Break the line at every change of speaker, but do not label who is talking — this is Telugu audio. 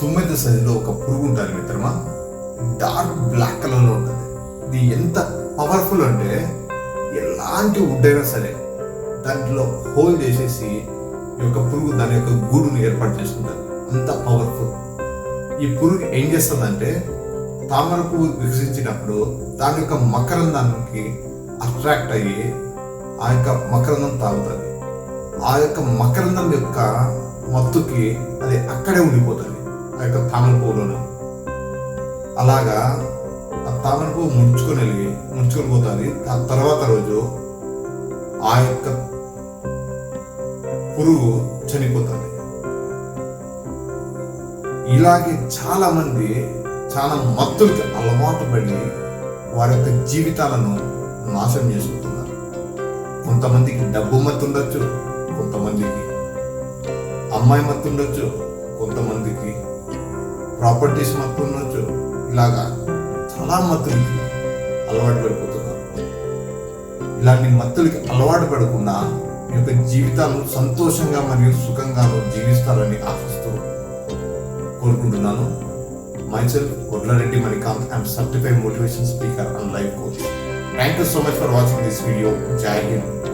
తుమ్మెద సైజులో ఒక పురుగు ఉంటుంది మిత్రమా. డార్క్ బ్లాక్ కలర్లో ఉంటుంది. ఇది ఎంత పవర్ఫుల్ అంటే ఎలాంటి వుడ్ అయినా సరే దాంట్లో హోల్ చేసేసి ఈ యొక్క పురుగు దాని యొక్క గూడును ఏర్పాటు చేసుకుంటుంది. అంత పవర్ఫుల్. ఈ పురుగు ఏం చేస్తుందంటే తామర పువ్వు వికసించినప్పుడు దాని యొక్క మకరందానికి అట్రాక్ట్ అయ్యి ఆ యొక్క మకరందం తాగుతుంది. ఆ యొక్క మకరందం యొక్క మత్తుకి అది అక్కడే ఉండిపోతుంది ఆ యొక్క తామర పువ్వులోనే. అలాగా ఆ తామర పువ్వు ముడుచుకొని పోతుంది. ఆ తర్వాత రోజు ఆ యొక్క పురుగు చనిపోతుంది. ఇలాగే చాలా మంది చాలా మత్తులకి అలవాటు పడి వారి యొక్క జీవితాలను నాశనం చేసుకుంటున్నారు. కొంతమందికి డబ్బు మత్తు ఉండొచ్చు, కొంతమందికి అమ్మాయి మత్తు ఉండొచ్చు, కొంతమందికి ప్రాపర్టీస్ మత్తు ఉండొచ్చు. ఇలాగా చాలా మత్తులకి అలవాటు పడిపోతున్నారు. ఇలాంటి మత్తులకి అలవాటు పడకుండా మీ యొక్క జీవితాలను సంతోషంగా మరియు సుఖంగాను జీవిస్తారని ఆశిస్తూ కోరుకుంటున్నాను. Myself, Kodlareddy Manikanth. I am certified motivation speaker and life coach. Thank you so much for watching this video. Jai Hind.